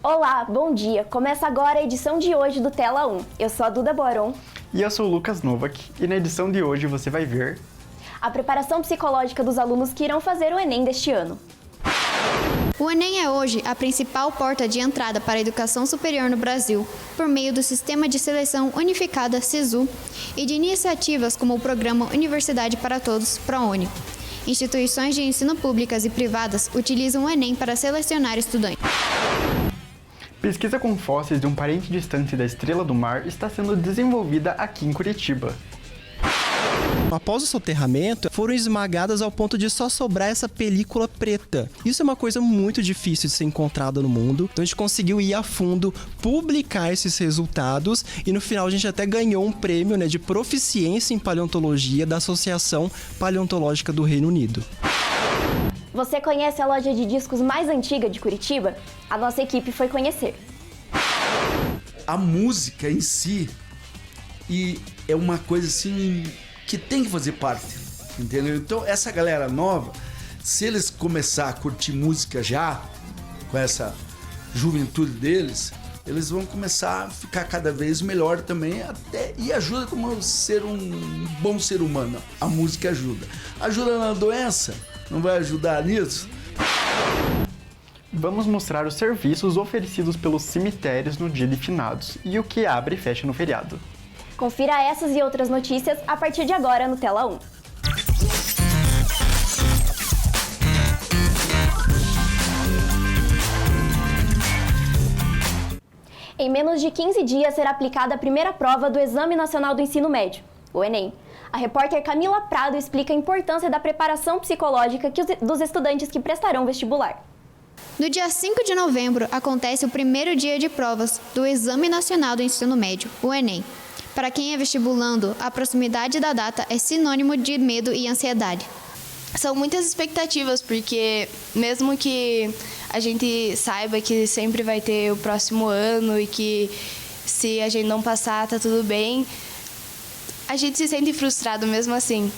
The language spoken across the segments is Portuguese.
Olá, bom dia! Começa agora a edição de hoje do Tela 1. Eu sou a Duda Boron. E eu sou o Lucas Novak, e na edição de hoje você vai ver a preparação psicológica dos alunos que irão fazer o Enem deste ano. O Enem é hoje a principal porta de entrada para a educação superior no Brasil, por meio do Sistema de Seleção Unificada SISU e de iniciativas como o Programa Universidade para Todos, ProUni. Instituições de ensino públicas e privadas utilizam o Enem para selecionar estudantes. Pesquisa com fósseis de um parente distante da estrela do mar está sendo desenvolvida aqui em Curitiba. Após o soterramento, foram esmagadas ao ponto de só sobrar essa película preta. Isso é uma coisa muito difícil de ser encontrada no mundo. Então a gente conseguiu ir a fundo, publicar esses resultados e no final a gente até ganhou um prêmio, de proficiência em paleontologia da Associação Paleontológica do Reino Unido. Você conhece a loja de discos mais antiga de Curitiba? A nossa equipe foi conhecer. A música em si é uma coisa assim que tem que fazer parte, entendeu? Então essa galera nova, se eles começar a curtir música já, com essa juventude deles, eles vão começar a ficar cada vez melhor também, até, e ajuda como ser um bom ser humano. A música ajuda. Ajuda na doença? Não vai ajudar nisso? Vamos mostrar os serviços oferecidos pelos cemitérios no dia de finados e o que abre e fecha no feriado. Confira essas e outras notícias a partir de agora no Tela 1. Em menos de 15 dias será aplicada a primeira prova do Exame Nacional do Ensino Médio, o Enem. A repórter Camila Prado explica a importância da preparação psicológica dos estudantes que prestarão vestibular. No dia 5 de novembro acontece o primeiro dia de provas do Exame Nacional do Ensino Médio, o Enem. Para quem é vestibulando, a proximidade da data é sinônimo de medo e ansiedade. São muitas expectativas, porque mesmo que a gente saiba que sempre vai ter o próximo ano e que se a gente não passar, tá tudo bem, a gente se sente frustrado mesmo assim,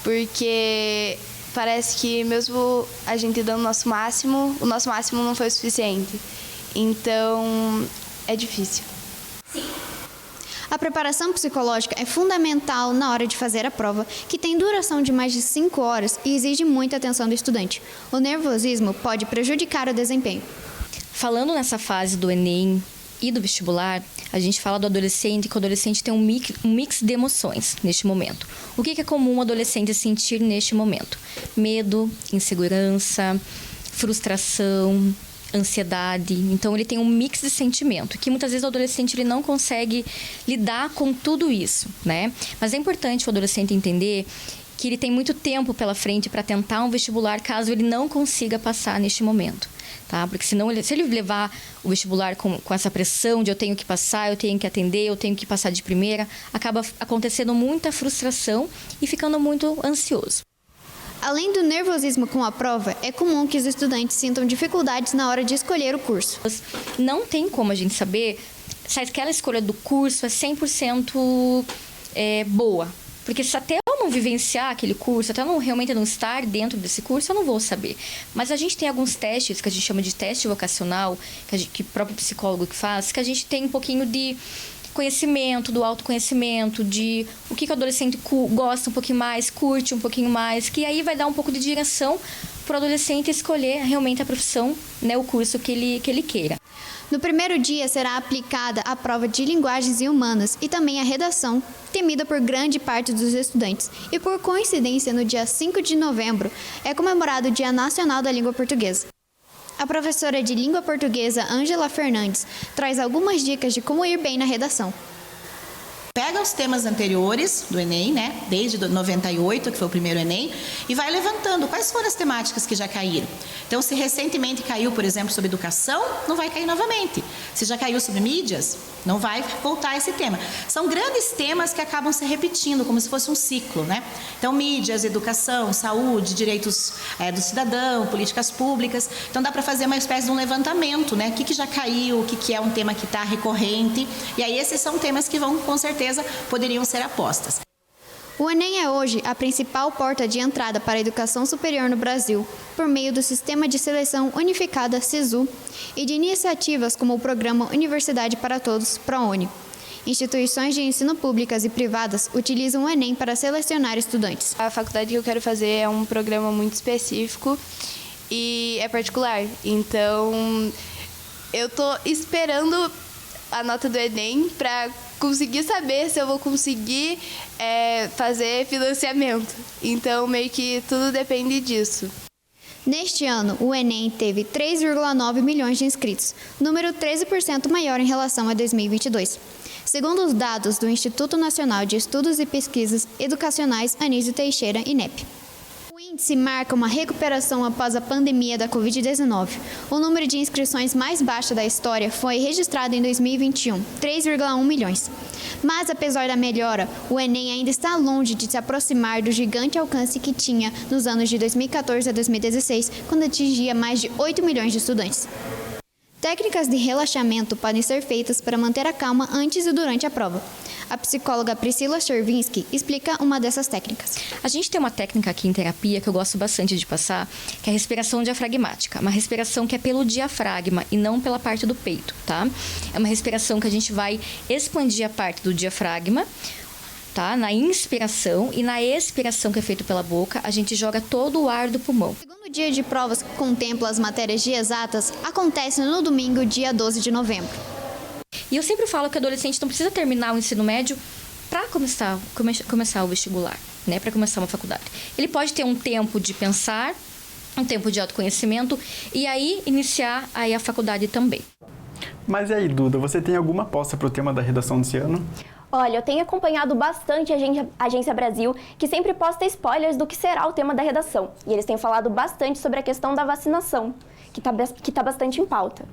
porque parece que mesmo a gente dando o nosso máximo não foi o suficiente. Então, é difícil. A preparação psicológica é fundamental na hora de fazer a prova, que tem duração de mais de 5 horas e exige muita atenção do estudante. O nervosismo pode prejudicar o desempenho. Falando nessa fase do Enem e do vestibular, a gente fala do adolescente, que o adolescente tem um mix de emoções neste momento. O que é comum o adolescente sentir neste momento? Medo, insegurança, frustração, ansiedade. Então ele tem um mix de sentimento, que muitas vezes o adolescente ele não consegue lidar com tudo isso, né? Mas é importante o adolescente entender que ele tem muito tempo pela frente para tentar um vestibular, caso ele não consiga passar neste momento, tá? Porque senão, se ele levar o vestibular com essa pressão de eu tenho que passar, eu tenho que atender, eu tenho que passar de primeira, acaba acontecendo muita frustração e ficando muito ansioso. Além do nervosismo com a prova, é comum que os estudantes sintam dificuldades na hora de escolher o curso. Não tem como a gente saber se aquela escolha do curso é 100% boa. Porque se até eu não vivenciar aquele curso, até eu realmente não estar dentro desse curso, eu não vou saber. Mas a gente tem alguns testes, que a gente chama de teste vocacional, que o próprio psicólogo que faz, que a gente tem um pouquinho de conhecimento, do autoconhecimento, de o que o adolescente gosta um pouquinho mais, curte um pouquinho mais, que aí vai dar um pouco de direção para o adolescente escolher realmente a profissão, o curso que ele queira. No primeiro dia será aplicada a prova de linguagens e humanas e também a redação, temida por grande parte dos estudantes. E por coincidência, no dia 5 de novembro, é comemorado o Dia Nacional da Língua Portuguesa. A professora de língua portuguesa, Ângela Fernandes, traz algumas dicas de como ir bem na redação. Pega os temas anteriores do Enem, desde 98, que foi o primeiro Enem, e vai levantando quais foram as temáticas que já caíram. Então, se recentemente caiu, por exemplo, sobre educação, não vai cair novamente. Se já caiu sobre mídias, não vai voltar esse tema. São grandes temas que acabam se repetindo, como se fosse um ciclo, Então, mídias, educação, saúde, direitos do cidadão, políticas públicas. Então, dá para fazer uma espécie de um levantamento, O que já caiu, o que é um tema que está recorrente. E aí, esses são temas que vão, com certeza, poderiam ser apostas. O Enem é hoje a principal porta de entrada para a educação superior no Brasil, por meio do Sistema de Seleção Unificada SISU e de iniciativas como o Programa Universidade para Todos, ProUni. Instituições de ensino públicas e privadas utilizam o Enem para selecionar estudantes. A faculdade que eu quero fazer é um programa muito específico e é particular. Então, eu estou esperando a nota do Enem para conseguir saber se eu vou conseguir fazer financiamento. Então, meio que tudo depende disso. Neste ano, o Enem teve 3,9 milhões de inscritos, número 13% maior em relação a 2022. Segundo os dados do Instituto Nacional de Estudos e Pesquisas Educacionais Anísio Teixeira, INEP. O índice marca uma recuperação após a pandemia da Covid-19. O número de inscrições mais baixo da história foi registrado em 2021, 3,1 milhões. Mas, apesar da melhora, o Enem ainda está longe de se aproximar do gigante alcance que tinha nos anos de 2014 a 2016, quando atingia mais de 8 milhões de estudantes. Técnicas de relaxamento podem ser feitas para manter a calma antes e durante a prova. A psicóloga Priscila Chervinsky explica uma dessas técnicas. A gente tem uma técnica aqui em terapia que eu gosto bastante de passar, que é a respiração diafragmática. Uma respiração que é pelo diafragma e não pela parte do peito, tá? É uma respiração que a gente vai expandir a parte do diafragma, tá? Na inspiração, e na expiração, que é feito pela boca, a gente joga todo o ar do pulmão. O segundo dia de provas que contempla as matérias de exatas acontece no domingo, dia 12 de novembro. E eu sempre falo que o adolescente não precisa terminar o ensino médio para começar o vestibular, né? Para começar uma faculdade. Ele pode ter um tempo de pensar, um tempo de autoconhecimento e aí iniciar aí a faculdade também. Mas e aí, Duda, você tem alguma aposta para o tema da redação desse ano? Olha, eu tenho acompanhado bastante a Agência Brasil, que sempre posta spoilers do que será o tema da redação. E eles têm falado bastante sobre a questão da vacinação, que tá bastante em pauta.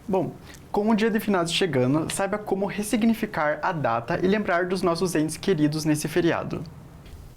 Bom, com o Dia de Finados chegando, saiba como ressignificar a data e lembrar dos nossos entes queridos nesse feriado.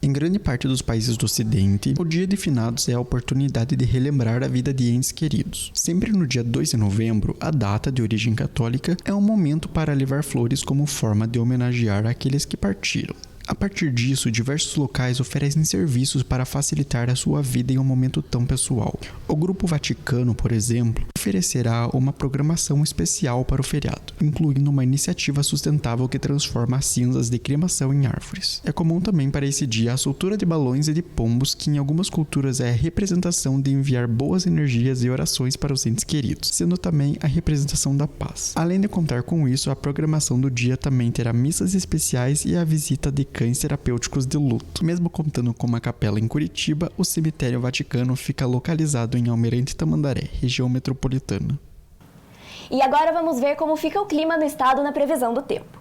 Em grande parte dos países do Ocidente, o Dia de Finados é a oportunidade de relembrar a vida de entes queridos. Sempre no dia 2 de novembro, a data de origem católica é um momento para levar flores como forma de homenagear aqueles que partiram. A partir disso, diversos locais oferecem serviços para facilitar a sua vida em um momento tão pessoal. O Grupo Vaticano, por exemplo, oferecerá uma programação especial para o feriado, incluindo uma iniciativa sustentável que transforma as cinzas de cremação em árvores. É comum também para esse dia a soltura de balões e de pombos, que em algumas culturas é a representação de enviar boas energias e orações para os entes queridos, sendo também a representação da paz. Além de contar com isso, a programação do dia também terá missas especiais e a visita de cães terapêuticos de luto. Mesmo contando com uma capela em Curitiba, o cemitério Vaticano fica localizado em Almirante Tamandaré, região metropolitana. E agora vamos ver como fica o clima no estado na previsão do tempo.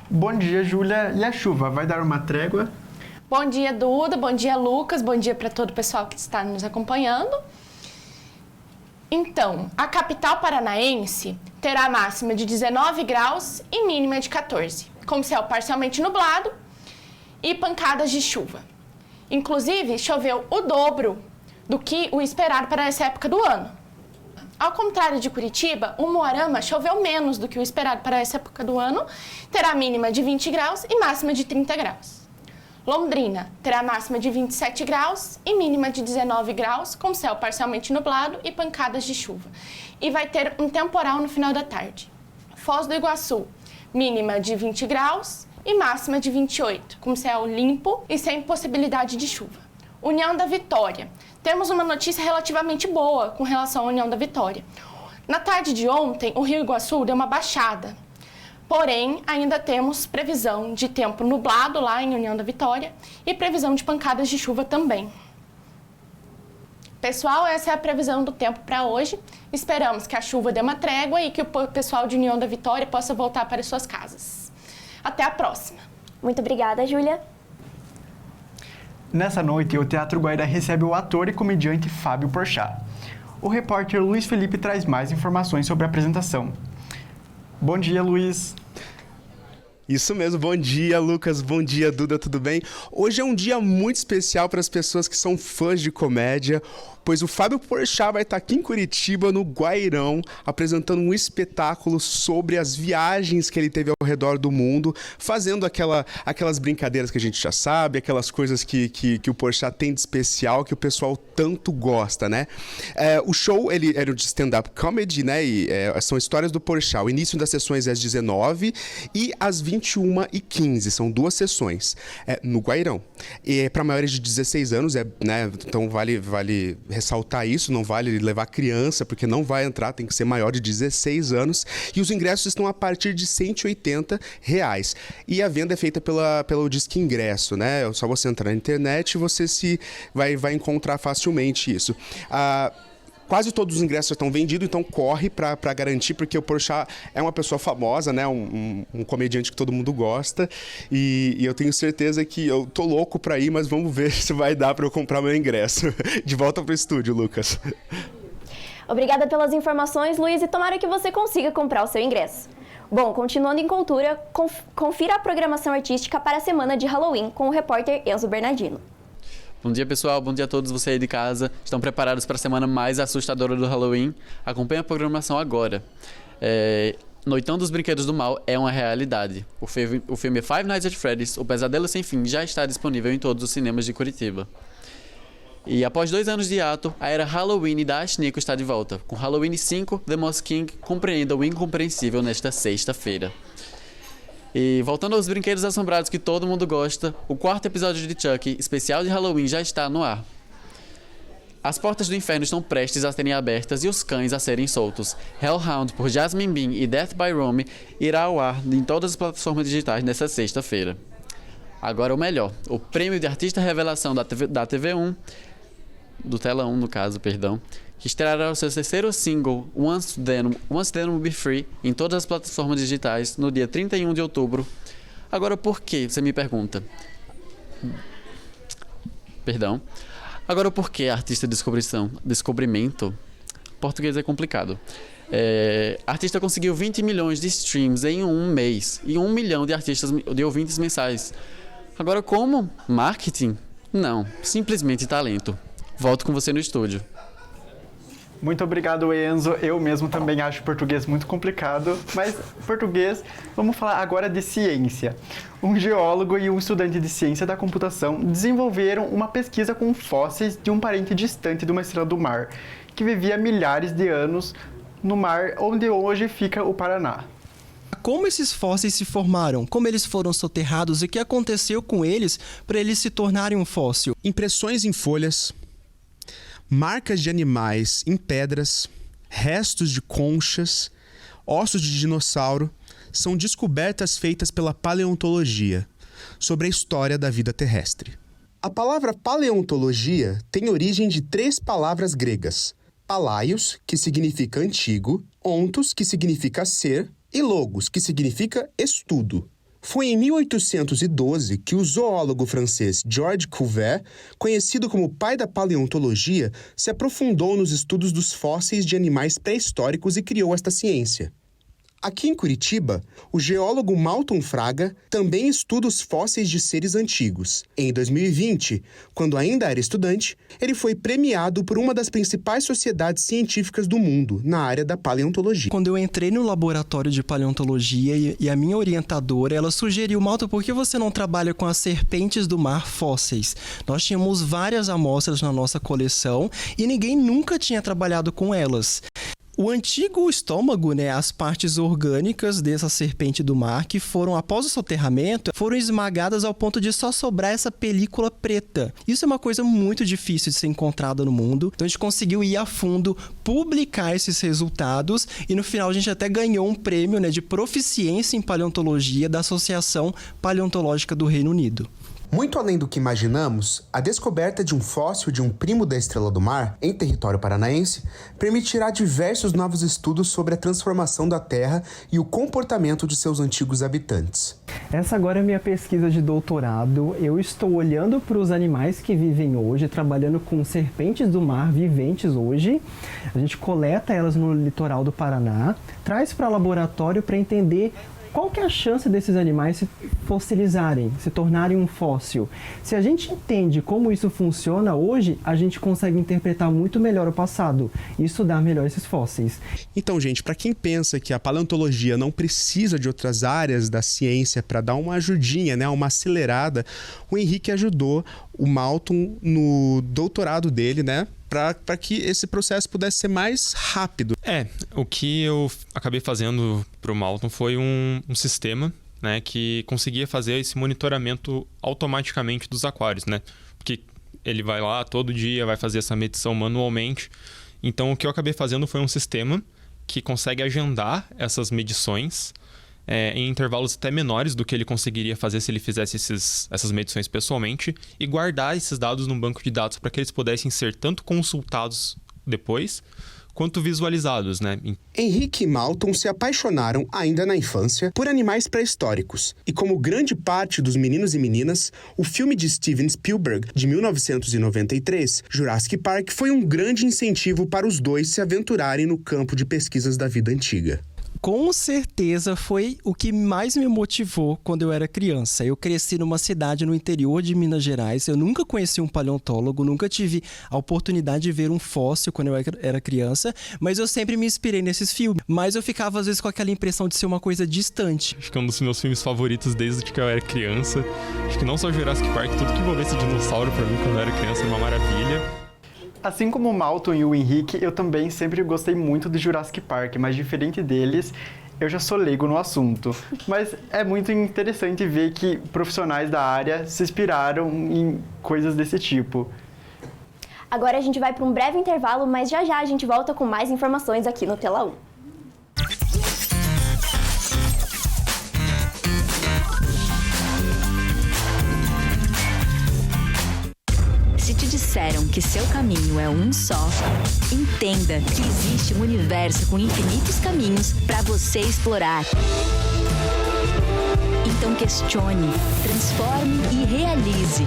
Bom dia, Júlia. E a chuva, vai dar uma trégua? Bom dia, Duda. Bom dia, Lucas. Bom dia para todo o pessoal que está nos acompanhando. Então, a capital paranaense terá máxima de 19 graus e mínima de 14, com céu parcialmente nublado e pancadas de chuva. Inclusive, choveu o dobro do que o esperado para essa época do ano. Ao contrário de Curitiba, o Moarama choveu menos do que o esperado para essa época do ano, terá mínima de 20 graus e máxima de 30 graus. Londrina terá máxima de 27 graus e mínima de 19 graus, com céu parcialmente nublado e pancadas de chuva. E vai ter um temporal no final da tarde. Foz do Iguaçu, mínima de 20 graus e máxima de 28, com céu limpo e sem possibilidade de chuva. União da Vitória. Temos uma notícia relativamente boa com relação à União da Vitória. Na tarde de ontem, o Rio Iguaçu deu uma baixada. Porém, ainda temos previsão de tempo nublado lá em União da Vitória e previsão de pancadas de chuva também. Pessoal, essa é a previsão do tempo para hoje. Esperamos que a chuva dê uma trégua e que o pessoal de União da Vitória possa voltar para suas casas. Até a próxima. Muito obrigada, Júlia. Nessa noite, o Teatro Guaíra recebe o ator e comediante Fábio Porchat. O repórter Luiz Felipe traz mais informações sobre a apresentação. Bom dia, Luiz. Isso mesmo, bom dia Lucas, bom dia Duda, tudo bem? Hoje é um dia muito especial para as pessoas que são fãs de comédia, pois o Fábio Porchat vai estar aqui em Curitiba, no Guairão, apresentando um espetáculo sobre as viagens que ele teve ao redor do mundo, fazendo aquelas brincadeiras que a gente já sabe, aquelas coisas que o Porchat tem de especial, que o pessoal tanto gosta, né? O show, ele era de stand-up comedy, né? E são histórias do Porchat. O início das sessões é às 19h e às 21h15, são 2 sessões, no Guairão. E para maiores de 16 anos, né? Então vale ressaltar isso, não vale levar criança, porque não vai entrar, tem que ser maior de 16 anos. E os ingressos estão a partir de R$180. E a venda é feita pelo Disque Ingresso, né? É só você entrar na internet e você vai encontrar facilmente isso. Quase todos os ingressos já estão vendidos, então corre para garantir, porque o Porchat é uma pessoa famosa, né? Um comediante que todo mundo gosta. E eu tenho certeza que eu tô louco para ir, mas vamos ver se vai dar para eu comprar meu ingresso. De volta pro estúdio, Lucas. Obrigada pelas informações, Luiz, e tomara que você consiga comprar o seu ingresso. Bom, continuando em cultura, confira a programação artística para a semana de Halloween com o repórter Enzo Bernardino. Bom dia, pessoal. Bom dia a todos vocês aí de casa. Estão preparados para a semana mais assustadora do Halloween? Acompanhe a programação agora. Noitão dos Brinquedos do Mal é uma realidade. O filme Five Nights at Freddy's, O Pesadelo Sem Fim, já está disponível em todos os cinemas de Curitiba. E após 2 anos de hiato, a era Halloween da Ashnico está de volta. Com Halloween 5, The Mouse King compreenda o incompreensível nesta sexta-feira. E voltando aos brinquedos assombrados que todo mundo gosta, o 4º episódio de Chucky, especial de Halloween, já está no ar. As portas do inferno estão prestes a serem abertas e os cães a serem soltos. Hellhound, por Jasmine Bean e Death by Rome, irá ao ar em todas as plataformas digitais nesta sexta-feira. Agora o melhor, o prêmio de artista revelação da TV1, do Tela 1 no caso, perdão, que estreará o seu 3º single, Once Then We'll Be Free, em todas as plataformas digitais, no dia 31 de outubro. Agora, por que? Você me pergunta. Perdão. Agora, por que artista descobrimento? Português é complicado. A artista conseguiu 20 milhões de streams em um mês e 1 milhão de ouvintes mensais. Agora, como? Marketing? Não, simplesmente talento. Volto com você no estúdio. Muito obrigado, Enzo. Eu mesmo também acho português muito complicado, mas português, vamos falar agora de ciência. Um geólogo e um estudante de ciência da computação desenvolveram uma pesquisa com fósseis de um parente distante de uma estrela do mar, que vivia milhares de anos no mar onde hoje fica o Paraná. Como esses fósseis se formaram, como eles foram soterrados e o que aconteceu com eles para eles se tornarem um fóssil. Impressões em folhas, marcas de animais em pedras, restos de conchas, ossos de dinossauro são descobertas feitas pela paleontologia sobre a história da vida terrestre. A palavra paleontologia tem origem de 3 palavras gregas: palaios, que significa antigo, ontos, que significa ser, e logos, que significa estudo. Foi em 1812 que o zoólogo francês Georges Cuvier, conhecido como pai da paleontologia, se aprofundou nos estudos dos fósseis de animais pré-históricos e criou esta ciência. Aqui em Curitiba, o geólogo Malton Fraga também estuda os fósseis de seres antigos. Em 2020, quando ainda era estudante, ele foi premiado por uma das principais sociedades científicas do mundo na área da paleontologia. Quando eu entrei no laboratório de paleontologia e a minha orientadora, ela sugeriu: Malton, por que você não trabalha com as serpentes do mar fósseis? Nós tínhamos várias amostras na nossa coleção e ninguém nunca tinha trabalhado com elas. O antigo estômago, né, as partes orgânicas dessa serpente do mar, que foram, após o soterramento, foram esmagadas ao ponto de só sobrar essa película preta. Isso é uma coisa muito difícil de ser encontrada no mundo. Então a gente conseguiu ir a fundo, publicar esses resultados e no final a gente até ganhou um prêmio, né, de proficiência em paleontologia da Associação Paleontológica do Reino Unido. Muito além do que imaginamos, a descoberta de um fóssil de um primo da estrela do mar, em território paranaense, permitirá diversos novos estudos sobre a transformação da Terra e o comportamento de seus antigos habitantes. Essa agora é a minha pesquisa de doutorado. Eu estou olhando para os animais que vivem hoje, trabalhando com serpentes do mar viventes hoje. A gente coleta elas no litoral do Paraná, traz para o laboratório para entender qual que é a chance desses animais se fossilizarem, se tornarem um fóssil? Se a gente entende como isso funciona hoje, a gente consegue interpretar muito melhor o passado e estudar melhor esses fósseis. Então, gente, para quem pensa que a paleontologia não precisa de outras áreas da ciência para dar uma ajudinha, né, uma acelerada, o Henrique ajudou o Malton no doutorado dele, né, para que esse processo pudesse ser mais rápido. O que eu acabei fazendo para o Malton foi um sistema, né, que conseguia fazer esse monitoramento automaticamente dos aquários, né, porque ele vai lá todo dia, vai fazer essa medição manualmente. Então, o que eu acabei fazendo foi um sistema que consegue agendar essas medições em intervalos até menores do que ele conseguiria fazer se ele fizesse essas medições pessoalmente e guardar esses dados num banco de dados para que eles pudessem ser tanto consultados depois quanto visualizados, né? Henrique e Malton se apaixonaram ainda na infância por animais pré-históricos. E como grande parte dos meninos e meninas, o filme de Steven Spielberg, de 1993, Jurassic Park, foi um grande incentivo para os dois se aventurarem no campo de pesquisas da vida antiga. Com certeza foi o que mais me motivou quando eu era criança. Eu cresci numa cidade no interior de Minas Gerais. Eu nunca conheci um paleontólogo, nunca tive a oportunidade de ver um fóssil quando eu era criança, mas eu sempre me inspirei nesses filmes. Mas eu ficava às vezes com aquela impressão de ser uma coisa distante. Acho que é um dos meus filmes favoritos desde que eu era criança. Acho que não só Jurassic Park, tudo que envolvesse dinossauro pra mim quando eu era criança era uma maravilha. Assim como o Malton e o Henrique, eu também sempre gostei muito de Jurassic Park, mas diferente deles, eu já sou leigo no assunto. Mas é muito interessante ver que profissionais da área se inspiraram em coisas desse tipo. Agora a gente vai para um breve intervalo, mas já a gente volta com mais informações aqui no Tela 1. Se te disseram que seu caminho é um só, entenda que existe um universo com infinitos caminhos para você explorar. Então questione, transforme e realize.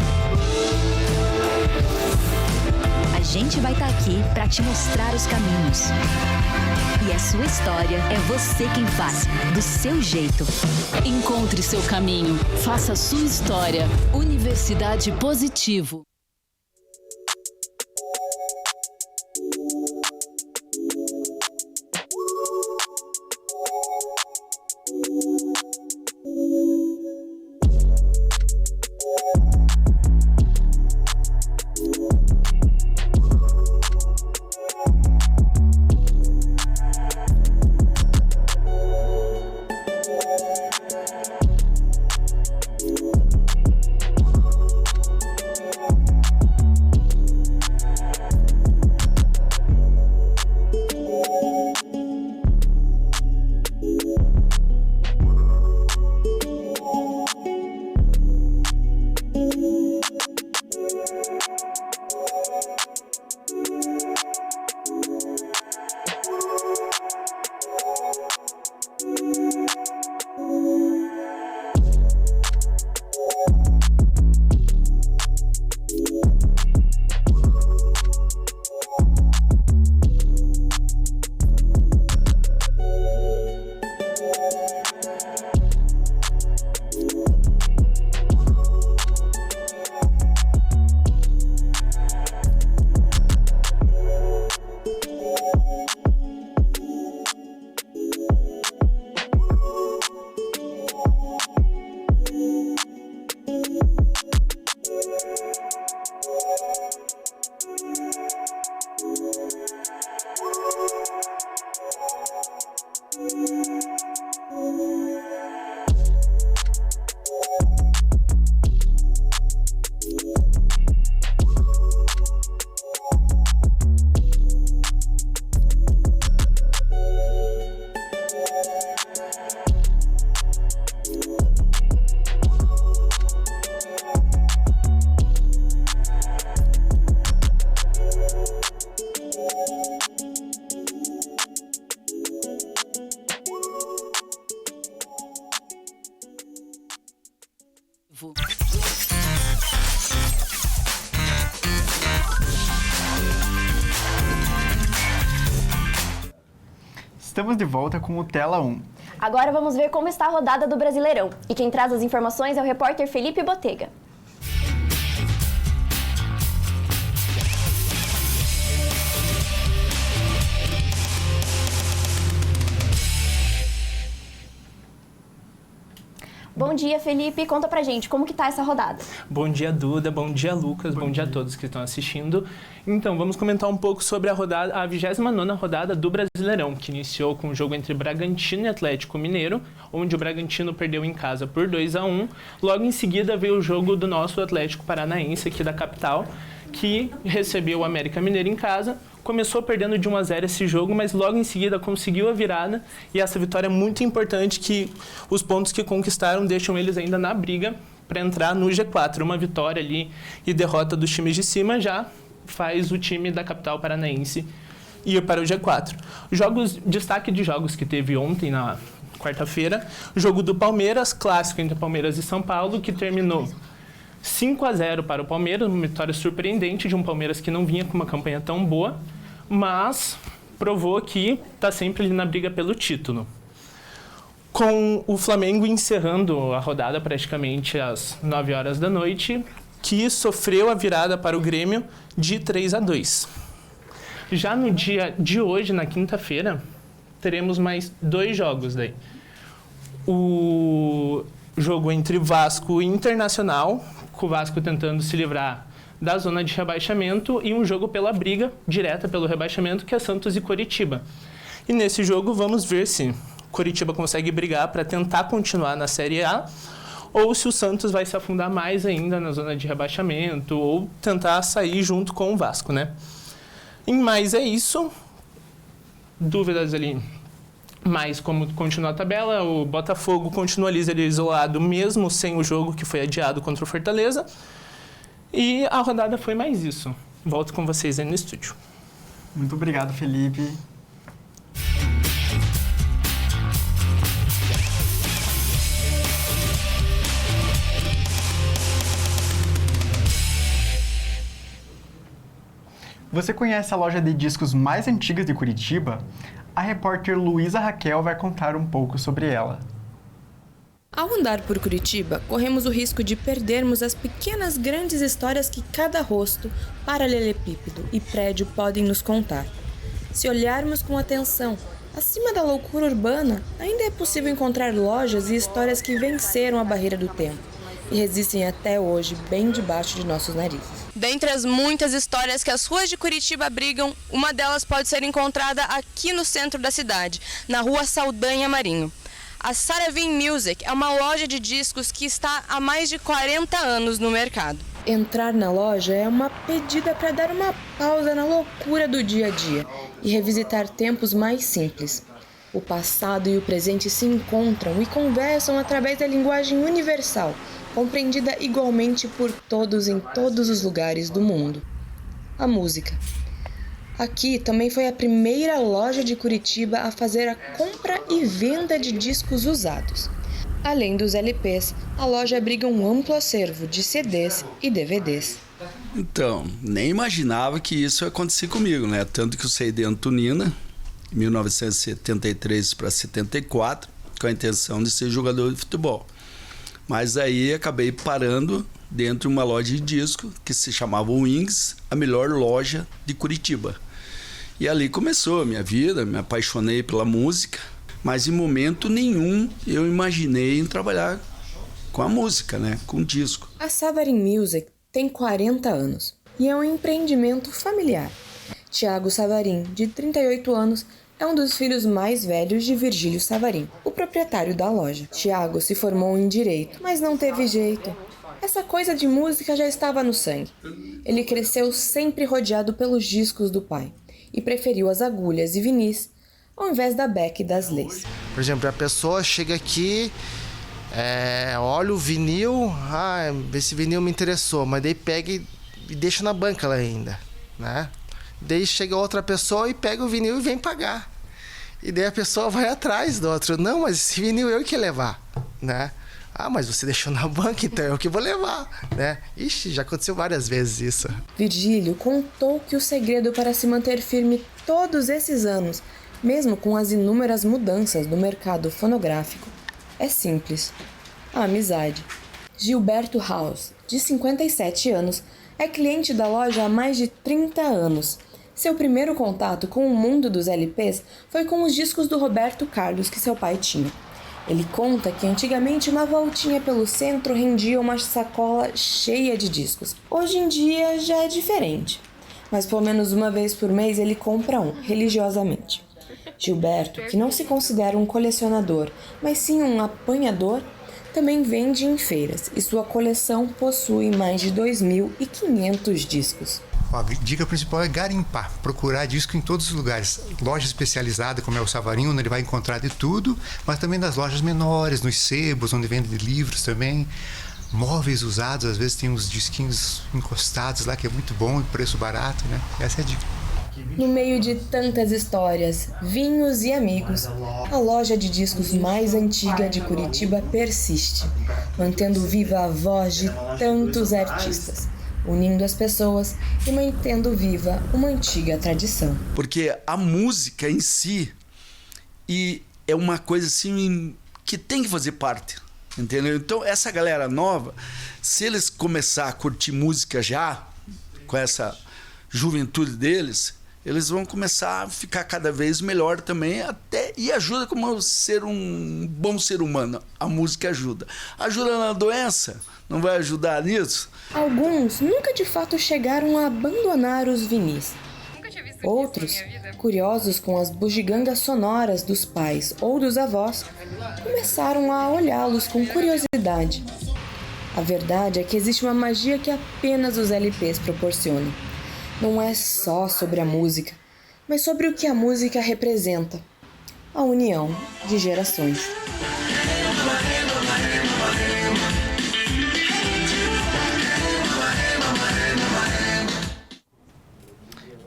A gente vai estar aqui para te mostrar os caminhos. E a sua história é você quem faz, do seu jeito. Encontre seu caminho, faça a sua história. Universidade Positivo. Estamos de volta com o Tela 1. Agora vamos ver como está a rodada do Brasileirão. E quem traz as informações é o repórter Felipe Botega. Bom dia, Felipe. Conta pra gente, como que tá essa rodada? Bom dia, Duda. Bom dia, Lucas. Bom dia a todos que estão assistindo. Então, vamos comentar um pouco sobre a 29ª rodada do Brasileirão, que iniciou com o jogo entre Bragantino e Atlético Mineiro, onde o Bragantino perdeu em casa por 2-1. Logo em seguida veio o jogo do nosso Atlético Paranaense, aqui da capital, que recebeu o América Mineiro em casa. Começou perdendo de 1-0 esse jogo, mas logo em seguida conseguiu a virada, e essa vitória é muito importante, que os pontos que conquistaram deixam eles ainda na briga para entrar no G4. Uma vitória ali e derrota dos times de cima já faz o time da capital paranaense ir para o G4. Destaque de jogos que teve ontem na quarta-feira: o jogo do Palmeiras, clássico entre Palmeiras e São Paulo, que terminou 5-0 para o Palmeiras, uma vitória surpreendente de um Palmeiras que não vinha com uma campanha tão boa, mas provou que está sempre ali na briga pelo título. Com o Flamengo encerrando a rodada praticamente às 9 horas da noite, que sofreu a virada para o Grêmio de 3-2. Já no dia de hoje, na quinta-feira, teremos mais 2 jogos daí. O jogo entre Vasco e Internacional, com o Vasco tentando se livrar da zona de rebaixamento, e um jogo pela briga direta pelo rebaixamento, que é Santos e Coritiba. E nesse jogo vamos ver se Coritiba consegue brigar para tentar continuar na Série A, ou se o Santos vai se afundar mais ainda na zona de rebaixamento, ou tentar sair junto com o Vasco, né? Em mais é isso. Dúvidas ali, mas como continua a tabela, o Botafogo continua ali isolado, mesmo sem o jogo que foi adiado contra o Fortaleza. E a rodada foi mais isso. Volto com vocês aí no estúdio. Muito obrigado, Felipe. Você conhece a loja de discos mais antiga de Curitiba? A repórter Luísa Raquel vai contar um pouco sobre ela. Ao andar por Curitiba, corremos o risco de perdermos as pequenas grandes histórias que cada rosto, paralelepípedo e prédio podem nos contar. Se olharmos com atenção, acima da loucura urbana, ainda é possível encontrar lojas e histórias que venceram a barreira do tempo e resistem até hoje bem debaixo de nossos narizes. Dentre as muitas histórias que as ruas de Curitiba abrigam, uma delas pode ser encontrada aqui no centro da cidade, na rua Saldanha Marinho. A Saravim Music é uma loja de discos que está há mais de 40 anos no mercado. Entrar na loja é uma pedida para dar uma pausa na loucura do dia a dia e revisitar tempos mais simples. O passado e o presente se encontram e conversam através da linguagem universal, compreendida igualmente por todos em todos os lugares do mundo: a música. Aqui também foi a primeira loja de Curitiba a fazer a compra e venda de discos usados. Além dos LPs, a loja abriga um amplo acervo de CDs e DVDs. Então, nem imaginava que isso ia acontecer comigo, né? Tanto que eu saí de Antonina, em 1973 para 74, com a intenção de ser jogador de futebol. Mas aí acabei parando dentro de uma loja de disco que se chamava Wings, a melhor loja de Curitiba. E ali começou a minha vida, me apaixonei pela música, mas em momento nenhum eu imaginei em trabalhar com a música, né? Com disco. A Saravim Music tem 40 anos e é um empreendimento familiar. Tiago Savarin, de 38 anos, é um dos filhos mais velhos de Virgílio Savarin, o proprietário da loja. Tiago se formou em Direito, mas não teve jeito. Essa coisa de música já estava no sangue. Ele cresceu sempre rodeado pelos discos do pai e preferiu as agulhas e vinis ao invés da Beck e das Leis. Por exemplo, a pessoa chega aqui, olha o vinil, esse vinil me interessou, mas daí pega e deixa na banca lá ainda, né? Daí chega outra pessoa e pega o vinil e vem pagar. E daí a pessoa vai atrás do outro. Não, mas esse vinil eu que levar, né? Mas você deixou na banca, então eu que vou levar, né? Ixi, já aconteceu várias vezes isso. Virgílio contou que o segredo para se manter firme todos esses anos mesmo com as inúmeras mudanças do mercado fonográfico. É simples. A amizade. Gilberto House, de 57 anos, é cliente da loja há mais de 30 anos. Seu primeiro contato com o mundo dos LPs foi com os discos do Roberto Carlos que seu pai tinha. Ele conta que antigamente uma voltinha pelo centro rendia uma sacola cheia de discos. Hoje em dia já é diferente, mas pelo menos uma vez por mês ele compra um, religiosamente. Gilberto, que não se considera um colecionador, mas sim um apanhador, também vende em feiras e sua coleção possui mais de 2.500 discos. A dica principal é garimpar, procurar disco em todos os lugares. Loja especializada, como é o Savarino, onde ele vai encontrar de tudo, mas também nas lojas menores, nos sebos, onde vende livros também. Móveis usados, às vezes tem uns disquinhos encostados lá, que é muito bom e preço barato, né? Essa é a dica. No meio de tantas histórias, vinhos e amigos, a loja de discos mais antiga de Curitiba persiste, mantendo viva a voz de tantos artistas, unindo as pessoas e mantendo viva uma antiga tradição. Porque a música em si é uma coisa assim que tem que fazer parte, entendeu? Então essa galera nova, se eles começar a curtir música já, com essa juventude deles, eles vão começar a ficar cada vez melhor também, e ajuda como ser um bom ser humano. A música ajuda. Ajuda na doença? Não vai ajudar nisso? Alguns nunca de fato chegaram a abandonar os vinis. Outros, curiosos com as bugigangas sonoras dos pais ou dos avós, começaram a olhá-los com curiosidade. A verdade é que existe uma magia que apenas os LPs proporcionam. Não é só sobre a música, mas sobre o que a música representa. A união de gerações.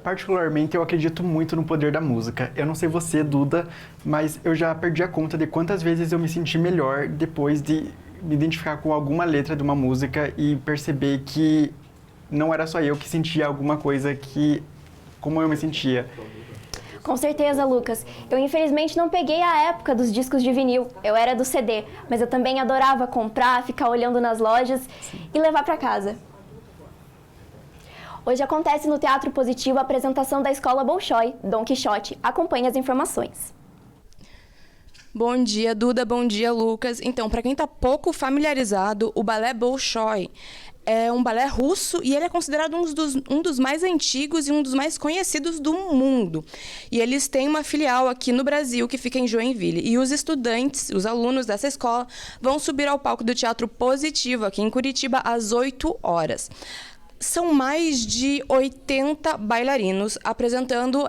Particularmente, eu acredito muito no poder da música. Eu não sei você, Duda, mas eu já perdi a conta de quantas vezes eu me senti melhor depois de me identificar com alguma letra de uma música e perceber que não era só eu que sentia alguma coisa como eu me sentia. Com certeza, Lucas. Eu infelizmente não peguei a época dos discos de vinil. Eu era do CD, mas eu também adorava comprar, ficar olhando nas lojas e levar para casa. Hoje acontece no Teatro Positivo a apresentação da Escola Bolshoi, Dom Quixote. Acompanhe as informações. Bom dia, Duda. Bom dia, Lucas. Então, para quem está pouco familiarizado, o balé Bolshoi é um balé russo e ele é considerado um dos mais antigos e um dos mais conhecidos do mundo. E eles têm uma filial aqui no Brasil, que fica em Joinville. E os estudantes, os alunos dessa escola, vão subir ao palco do Teatro Positivo, aqui em Curitiba, às 8 horas. São mais de 80 bailarinos apresentando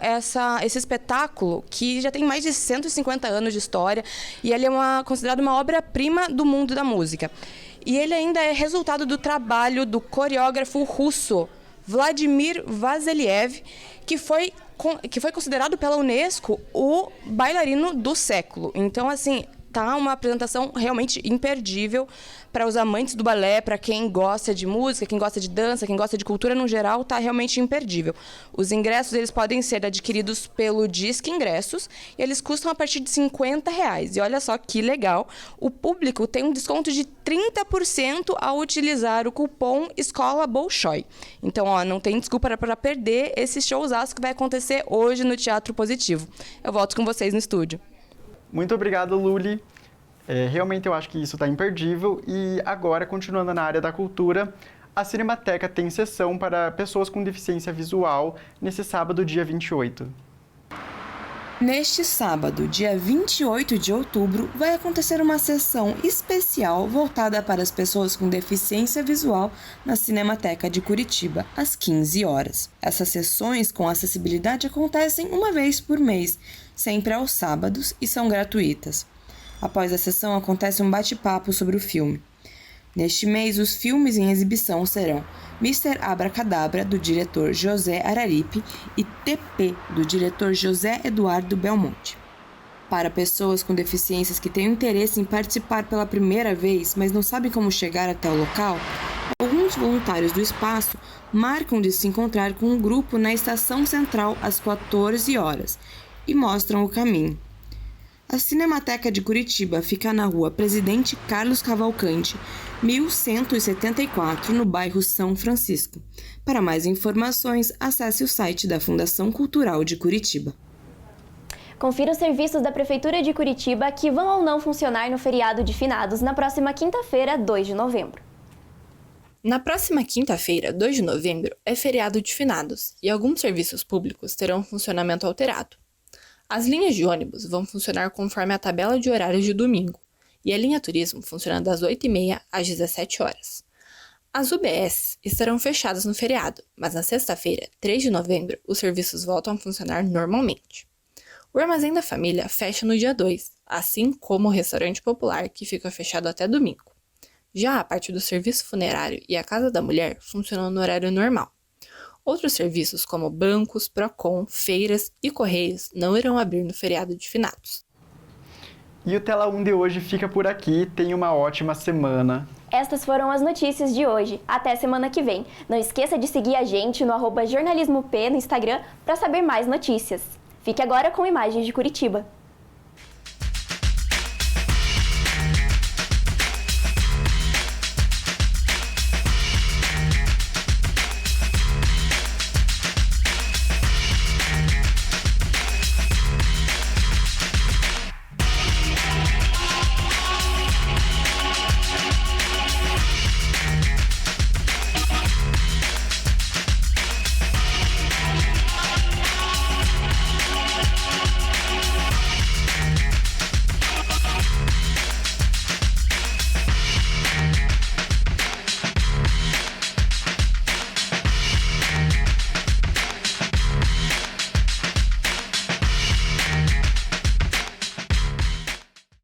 esse espetáculo que já tem mais de 150 anos de história e ele é considerado uma obra-prima do mundo da música. E ele ainda é resultado do trabalho do coreógrafo russo Vladimir Vasiliev, que foi considerado pela Unesco o bailarino do século. Então, assim, tá uma apresentação realmente imperdível para os amantes do balé, para quem gosta de música, quem gosta de dança, quem gosta de cultura no geral, tá realmente imperdível. Os ingressos eles podem ser adquiridos pelo Disque Ingressos e eles custam a partir de R$50. E olha só que legal, o público tem um desconto de 30% ao utilizar o cupom Escola Bolshoi. Então, não tem desculpa para perder esse showzaço que vai acontecer hoje no Teatro Positivo. Eu volto com vocês no estúdio. Muito obrigado, Luli. Realmente eu acho que isso está imperdível. E agora, continuando na área da cultura, a Cinemateca tem sessão para pessoas com deficiência visual nesse sábado, dia 28. Neste sábado, dia 28 de outubro, vai acontecer uma sessão especial voltada para as pessoas com deficiência visual na Cinemateca de Curitiba, às 15 horas. Essas sessões com acessibilidade acontecem uma vez por mês, sempre aos sábados, e são gratuitas. Após a sessão, acontece um bate-papo sobre o filme. Neste mês, os filmes em exibição serão Mr. Abracadabra, do diretor José Araripe, e TP, do diretor José Eduardo Belmonte. Para pessoas com deficiências que têm interesse em participar pela primeira vez, mas não sabem como chegar até o local, alguns voluntários do espaço marcam de se encontrar com um grupo na Estação Central às 14 horas. e mostram o caminho. A Cinemateca de Curitiba fica na rua Presidente Carlos Cavalcante, 1174, no bairro São Francisco. Para mais informações, acesse o site da Fundação Cultural de Curitiba. Confira os serviços da Prefeitura de Curitiba que vão ou não funcionar no feriado de Finados na próxima quinta-feira, 2 de novembro. Na próxima quinta-feira, 2 de novembro, é feriado de Finados e alguns serviços públicos terão funcionamento alterado. As linhas de ônibus vão funcionar conforme a tabela de horários de domingo e a linha turismo funciona das 8h30 às 17 horas. As UBS estarão fechadas no feriado, mas na sexta-feira, 3 de novembro, os serviços voltam a funcionar normalmente. O Armazém da Família fecha no dia 2, assim como o Restaurante Popular, que fica fechado até domingo. Já a parte do serviço funerário e a Casa da Mulher funcionam no horário normal. Outros serviços como bancos, Procon, feiras e correios não irão abrir no feriado de Finados. E o Tela 1 de hoje fica por aqui. Tenha uma ótima semana. Estas foram as notícias de hoje. Até semana que vem. Não esqueça de seguir a gente no @jornalismop no Instagram para saber mais notícias. Fique agora com imagens de Curitiba.